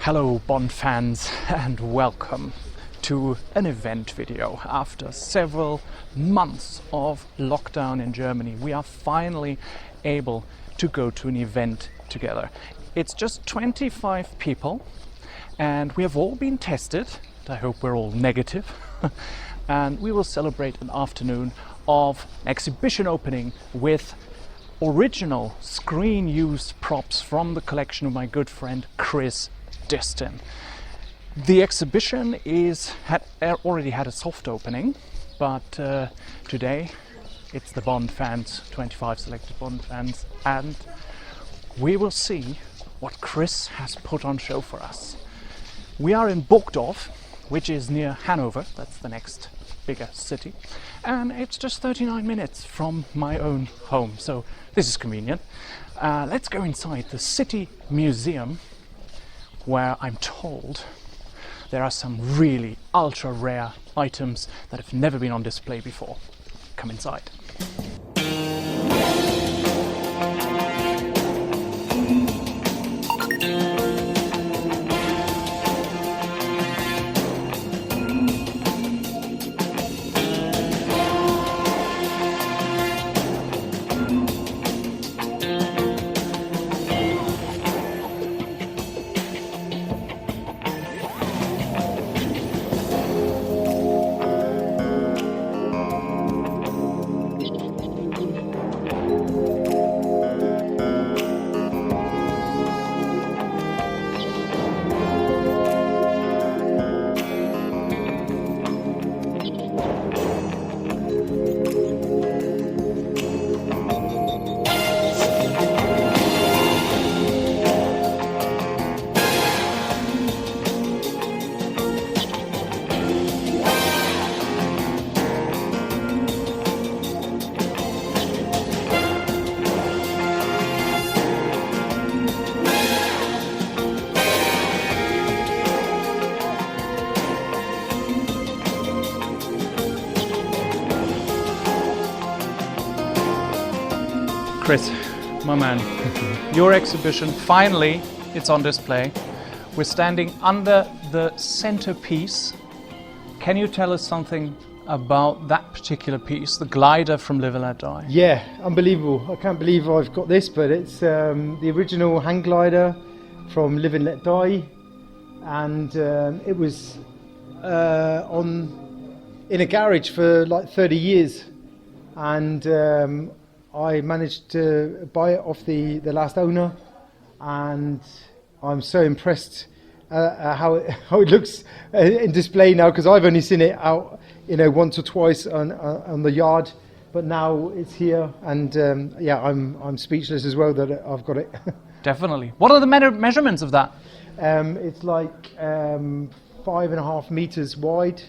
Hello Bond fans and welcome to an event video. After several months of lockdown in Germany, we are finally able to go to an event together. It's just 25 people and we have all been tested. I hope we're all negative. And we will celebrate an afternoon of exhibition opening with original screen used props from the collection of my good friend Chris Distin. The exhibition had already had a soft opening, but today it's the Bond fans, 25 selected Bond fans, and we will see what Chris has put on show for us. We are in Burgdorf, which is near Hanover, that's the next bigger city, and it's just 39 minutes from my own home, so this is convenient. Let's go inside the City Museum, where I'm told there are some really ultra rare items that have never been on display before. Come inside. Chris, my man, your exhibition, finally, it's on display. We're standing under the centerpiece. Can you tell us something about that particular piece, the glider from Live and Let Die? Yeah, unbelievable. I can't believe I've got this, but it's the original hang glider from Live and Let Die, and it was in a garage for like 30 years, and I managed to buy it off the last owner, and I'm so impressed how it looks in display now, because I've only seen it out, once or twice on the yard, but now it's here, and yeah, I'm speechless as well that I've got it. Definitely. What are the measurements of that? It's like 5.5 meters wide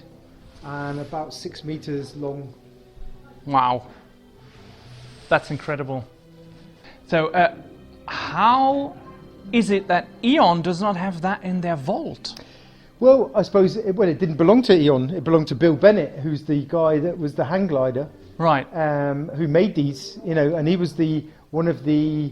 and about 6 meters long. Wow. That's incredible. So how is it that Eon does not have that in their vault? Well, I suppose it didn't belong to Eon. It belonged to Bill Bennett, who's the guy that was the hang glider, right? Who made these, and he was one of the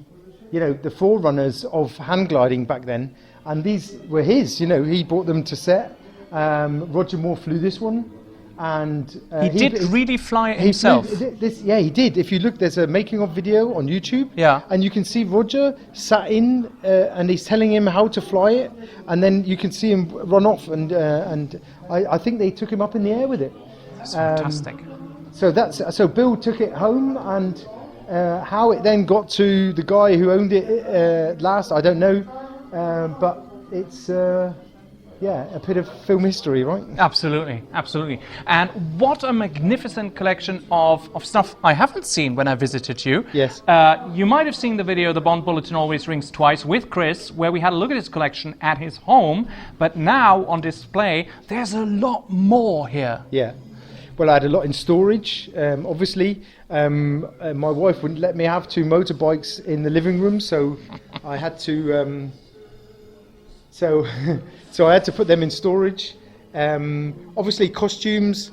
forerunners of hang gliding back then. And these were his. He brought them to set. Roger Moore flew this one. And he did really fly it himself. Yeah, he did. If you look, there's a making of video on YouTube. Yeah. And you can see Roger sat in, and he's telling him how to fly it, and then you can see him run off, and I think they took him up in the air with it. That's fantastic. So Bill took it home, and how it then got to the guy who owned it last, I don't know, but it's. Yeah, a bit of film history, right? Absolutely, absolutely. And what a magnificent collection of stuff I haven't seen when I visited you. Yes. You might have seen the video, The Bond Bulletin Always Rings Twice, with Chris, where we had a look at his collection at his home. But now, on display, there's a lot more here. Yeah. Well, I had a lot in storage, obviously. My wife wouldn't let me have 2 motorbikes in the living room, so I had to... So I had to put them in storage. Obviously, costumes.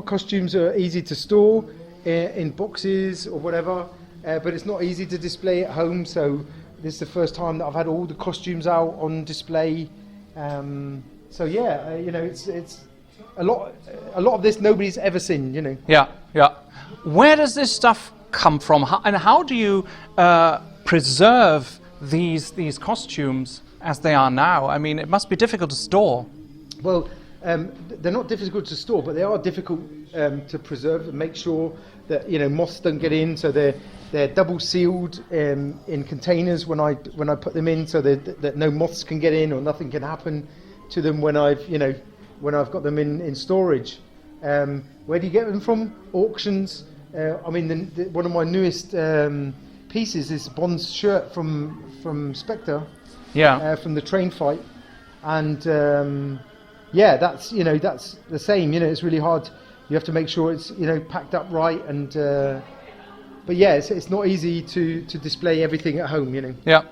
Costumes are easy to store in boxes or whatever, but it's not easy to display at home. So this is the first time that I've had all the costumes out on display So yeah, you know, it's a lot of this nobody's ever seen, you know. Yeah, yeah. Where does this stuff come from, how do you preserve these costumes as they are now? I mean, it must be difficult to store. Well, they're not difficult to store, but they are difficult to preserve and make sure that, you know, moths don't get in. So they're double sealed in containers when I put them in, so that no moths can get in or nothing can happen to them when I've got them in storage. Where do you get them from? Auctions. I mean, one of my newest pieces is Bond's shirt from Spectre. Yeah. From the train fight, and yeah, that's the same. You know, it's really hard. You have to make sure it's, you know, packed up right, and but yeah, it's not easy to display everything at home. You know. Yeah.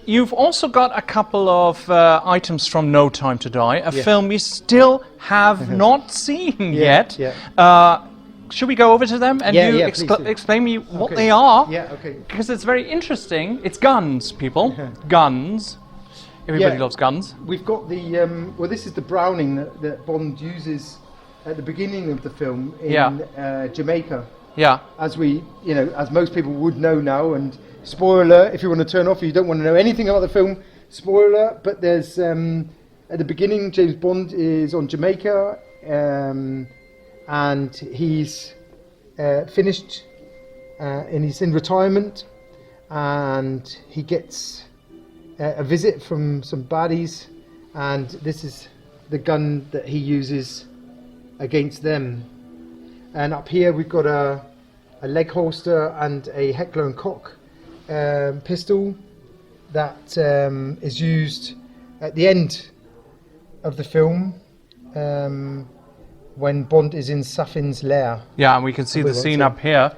You've also got a couple of items from No Time to Die, a film we still have not seen yet. Yeah. Should we go over to them and explain me what they are? Yeah, okay. Because it's very interesting. It's guns, people. Guns. Everybody loves guns. We've got the well, this is the Browning that Bond uses at the beginning of the film in Jamaica. Yeah. As as most people would know now, and spoiler alert, if you want to turn off, you don't want to know anything about the film, spoiler alert, but there's at the beginning, James Bond is on Jamaica, and he's finished and he's in retirement, and he gets a visit from some baddies, and this is the gun that he uses against them. And up here we've got a leg holster and a Heckler and Koch pistol that is used at the end of the film when Bond is in Safin's lair. Yeah, and we can see the scene up here.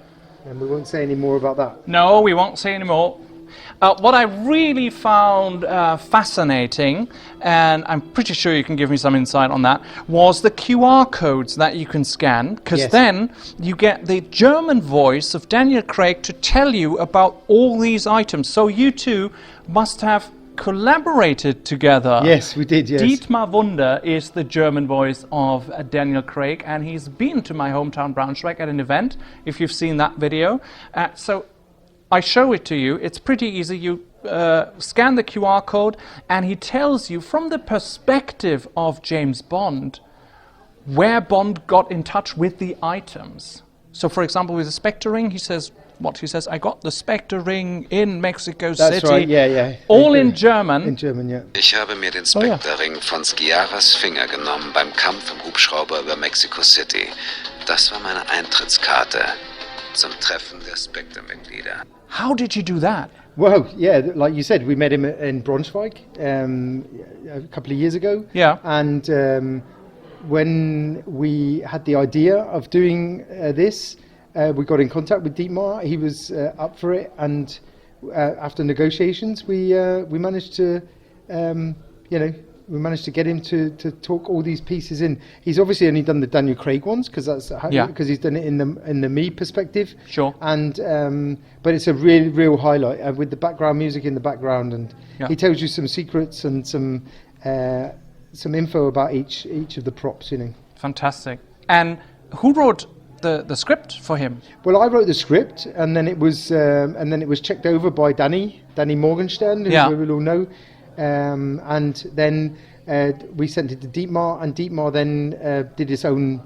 And we won't say any more about that. No, we won't say any more. What I really found fascinating, and I'm pretty sure you can give me some insight on that, was the QR codes that you can scan, because then you get the German voice of Daniel Craig to tell you about all these items. So you two must have collaborated together. Yes, we did, yes. Dietmar Wunder is the German voice of Daniel Craig, and he's been to my hometown Braunschweig at an event, if you've seen that video. So I show it to you. It's pretty easy. You scan the QR code, and he tells you from the perspective of James Bond where Bond got in touch with the items. So, for example, with the Spectre ring, he says, I got the Spectre ring in Mexico City. That's right, yeah. All in German. In German, yeah. Ich habe mir den Spectre-Ring von Sciarras Finger genommen beim Kampf im Hubschrauber über Mexico City. Das war meine Eintrittskarte zum Treffen der Spectre-Mitglieder. How did you do that? Well, yeah, like you said, we met him in Braunschweig a couple of years ago. Yeah. And when we had the idea of doing this, we got in contact with Dietmar. He was up for it, and after negotiations, we managed to, we managed to get him to talk all these pieces in. He's obviously only done the Daniel Craig ones because he's done it in the me perspective. Sure. And but it's a real highlight with the background music in the background, and he tells you some secrets and some info about each of the props. You know. Fantastic. And who wrote the script for him? Well, I wrote the script, and then it was checked over by Danny Morgenstern, who we all know. And then we sent it to Dietmar, and Dietmar then did his own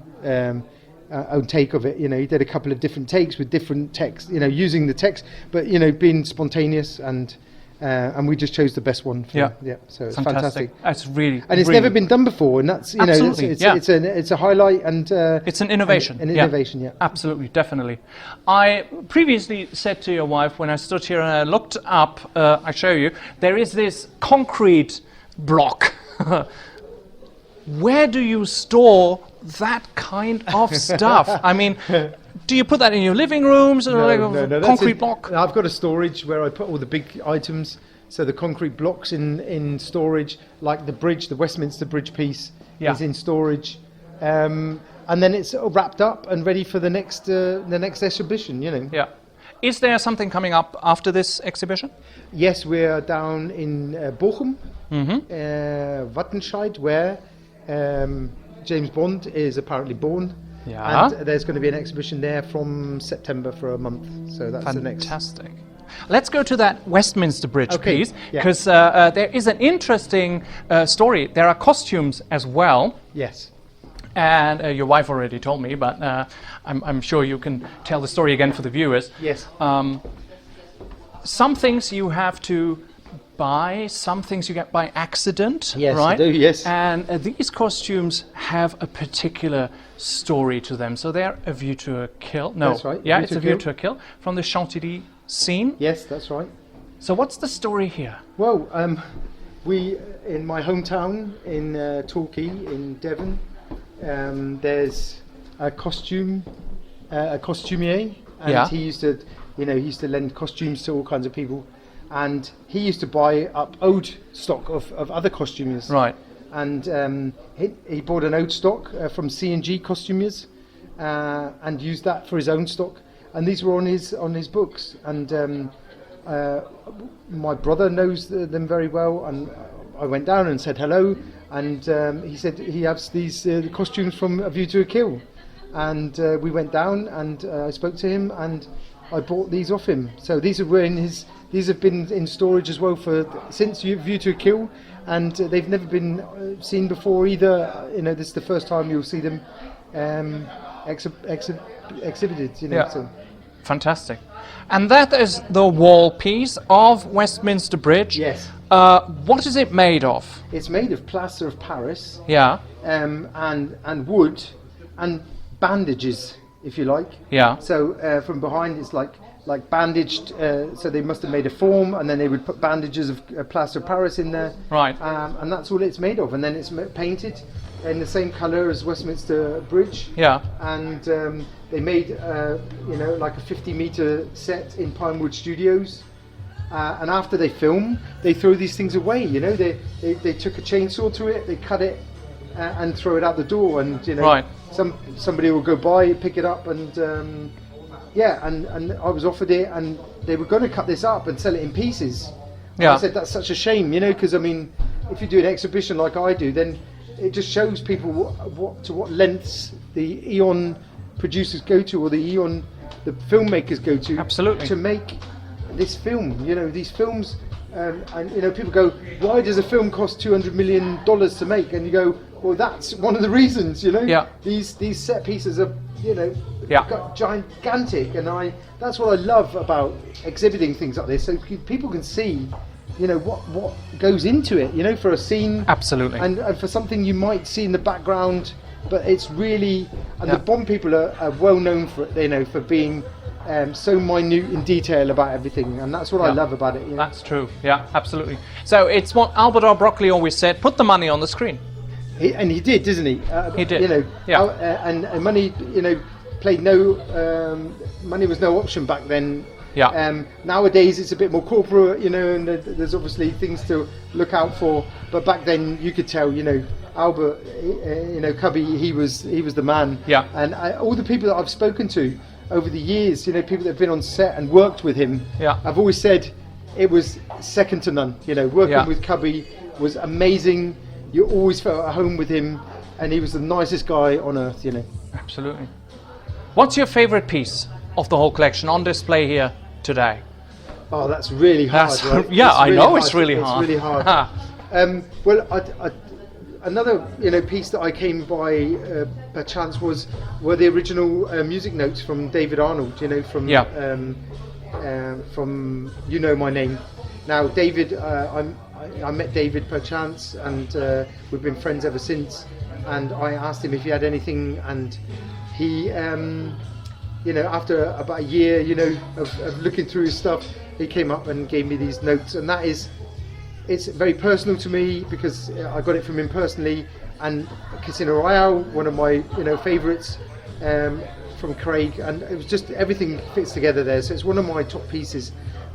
take of it. You know, he did a couple of different takes with different text, using the text, but being spontaneous, and we just chose the best one. So it's fantastic. It's really, and it's never been done before, and that's it's a highlight, and it's an innovation. An innovation, yeah. Absolutely, definitely. I previously said to your wife when I stood here and I looked up, I show you, there is this concrete block. Where do you store that kind of stuff? I mean, do you put that in your living rooms or no, concrete block? I've got a storage where I put all the big items. So the concrete blocks in storage, like the bridge, the Westminster Bridge piece is in storage, and then it's wrapped up and ready for the next exhibition. Yeah. Is there something coming up after this exhibition? Yes, we're down in Bochum, Wattenscheid, where James Bond is apparently born. Yeah. And there's going to be an exhibition there from September for a month. So that's the next. Fantastic. Let's go to that Westminster Bridge, Okay, please, yeah. because there is an interesting story. There are costumes as well, Yes. and your wife already told me, but I'm sure you can tell the story again for the viewers. Yes. Some things you have to buy, some things you get by accident, Yes, right? I do, yes. And these costumes have a particular story to them. So they're A View to a Kill. No, That's right, yeah, View it's to A View Kill. to a Kill from the Chantilly scene. Yes, that's right. So what's the story here? Well, we in my hometown in Torquay in Devon, there's a costumier, and Yeah. he used to, he used to lend costumes to all kinds of people, and he used to buy up old stock of other costumiers. Right. And he bought an old stock from C&G Costumiers, and used that for his own stock. And these were on his books. And my brother knows them very well. And I went down and said hello. And he said he has these costumes from A View to a Kill. And we went down and I spoke to him and I bought these off him. So these were these have been in storage as well since View to a Kill. And they've never been seen before either. This is the first time you'll see them exhibited. Yeah. So. Fantastic. And that is the wall piece of Westminster Bridge. Yes. What is it made of? It's made of plaster of Paris, Yeah. and wood, and bandages, if you like. Yeah. So from behind it's like bandaged. So they must have made a form, and then they would put bandages of plaster of Paris in there. Right. And that's all it's made of. And then it's painted in the same colour as Westminster Bridge. Yeah. And they made like a 50-metre set in Pinewood Studios. And after they film, they throw these things away. They took a chainsaw to it, they cut it, and throw it out the door. And Right. somebody will go by, pick it up, and and I was offered it, and they were going to cut this up and sell it in pieces. And Yeah. I said that's such a shame, because if you do an exhibition like I do, then it just shows people what lengths the Eon producers go to, or the Eon the filmmakers go to. Absolutely. To make this film. These films, and people go, why does a film cost $200 million to make? And you go, well, that's one of the reasons. Yeah. These set pieces are Yeah. gigantic, and that's what I love about exhibiting things like this, so people can see what goes into it, for a scene. Absolutely. And for something you might see in the background, but it's really, and Yeah. the Bond people are well known for it, for being so minute in detail about everything, and that's what I Yeah. love about it. That's true. Yeah, absolutely. So it's what Albert R. Broccoli always said: put the money on the screen. And he did, doesn't he? He did. Yeah. And money, played no. Money was no option back then. Yeah. Nowadays it's a bit more corporate, and there's obviously things to look out for. But back then you could tell, Albert, Cubby, he was the man. Yeah. And all the people that I've spoken to over the years, people that have been on set and worked with him, Yeah. I've always said it was second to none. Working Yeah. with Cubby was amazing. You always felt at home with him, and he was the nicest guy on earth. Absolutely. What's your favorite piece of the whole collection on display here today? Oh, that's really hard. That's- Right? yeah, It's I really know hard. it's really hard. It's really hard. Well, another piece that I came by per chance were the original music notes from David Arnold. From Yeah. From You Know My Name. Now, David, I met David per chance, and we've been friends ever since. And I asked him if he had anything, and he, after about a year, of looking through his stuff, he came up and gave me these notes, and it's very personal to me because I got it from him personally. And Casino Royale, one of my favourites from Craig, and it was just everything fits together there. So it's one of my top pieces.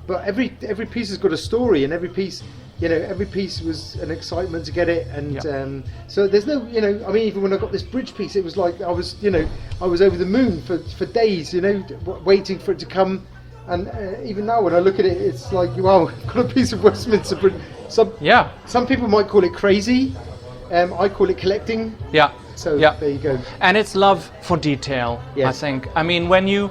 But every piece has got a story, and every piece was an excitement to get it. And Yeah. so there's no, even when I got this bridge piece, it was like I was over the moon for days, waiting for it to come. And even now, when I look at it, it's like, wow, I've got a piece of Westminster Bridge. Some people might call it crazy. I call it collecting. Yeah. So there you go. And it's love for detail, Yes. I think. I mean, when you,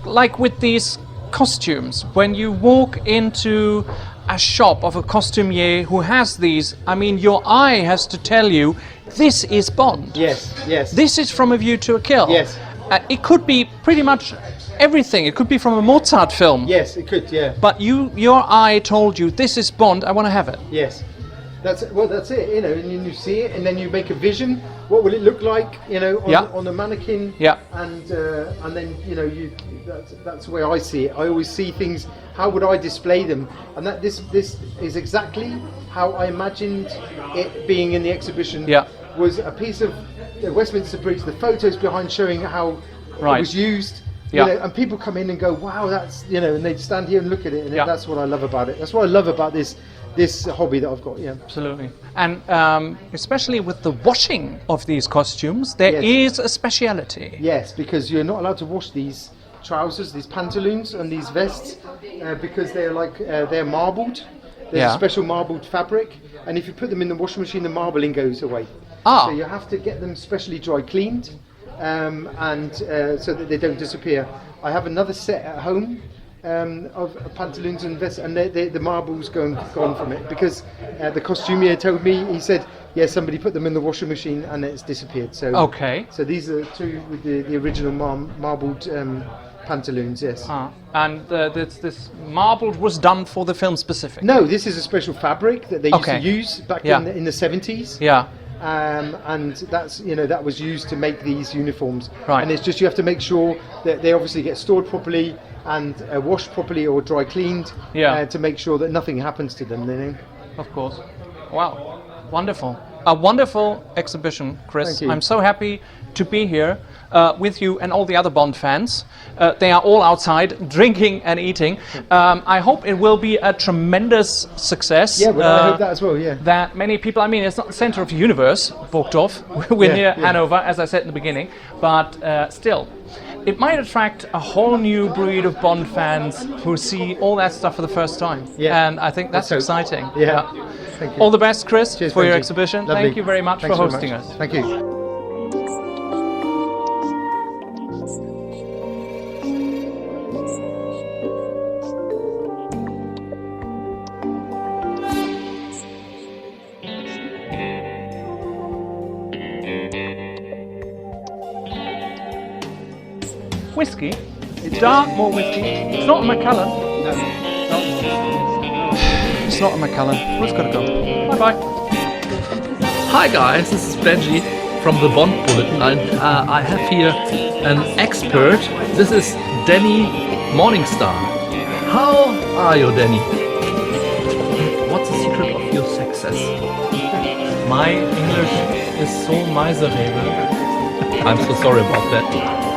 like with these costumes, when you walk into a shop of a costumier who has these, I mean, your eye has to tell you, this is Bond. Yes, yes. This is From a View to a Kill. Yes. It could be pretty much everything. It could be from a Mozart film. Yes, it could, yeah. But your eye told you, this is Bond, I want to have it. Yes. That's it, you know, and you see it, and then you make a vision. What will it look like, you know, on the mannequin? Yeah. And then, you know, that's the way I see it. I always see things. How would I display them? And that this is exactly how I imagined it being in the exhibition. Yeah. Was a piece of the Westminster Bridge, the photos behind showing how it was used. Yeah. You know, and people come in and go, wow, that's, you know, and they stand here and look at it, and that's what I love about it. That's what I love about this hobby that I've got. Yeah, absolutely. And especially with the washing of these costumes, there is a speciality. Yes, because you're not allowed to wash these trousers, these pantaloons, and these vests because they're like they're marbled. There's a special marbled fabric, and if you put them in the washing machine, the marbling goes away. So you have to get them specially dry cleaned, and so that they don't disappear. I have another set at home of pantaloons and vests, and the marble's gone from it because the costumier told me, he said, somebody put them in the washing machine and it's disappeared. So so these are two with the original marbled pantaloons. Yes. And this marbled was done for the film specific? No, this is a special fabric that they used to use back in the 70s. Yeah. And that's, you know, that was used to make these uniforms. Right. And it's just, you have to make sure that they obviously get stored properly and washed properly or dry cleaned to make sure that nothing happens to them, you know? Of course. Wow, wonderful. A wonderful exhibition, Chris. Thank you. I'm so happy to be here with you and all the other Bond fans. They are all outside drinking and eating. I hope it will be a tremendous success. Yeah, well, I hope that as well, yeah. That many people, I mean, it's not the center of the universe, Burgdorf. We're near Hanover, as I said in the beginning. But still, it might attract a whole new breed of Bond fans who see all that stuff for the first time. Yeah. And I think that's exciting. Yeah. Thank you. All the best, Chris, Cheers, for your Benji. exhibition. Lovely. Thank you very much Thanks for very hosting much. us. Thank you. Whiskey? It's Dartmoor whiskey. It's not a Macallan. No. It's not a Macallan. We've got to go. Bye-bye. Hi guys, this is Benji from the Bond Bulletin, and I have here an expert. This is Danny Morningstar. How are you, Danny? What's the secret of your success? My English is so miserable. I'm so sorry about that.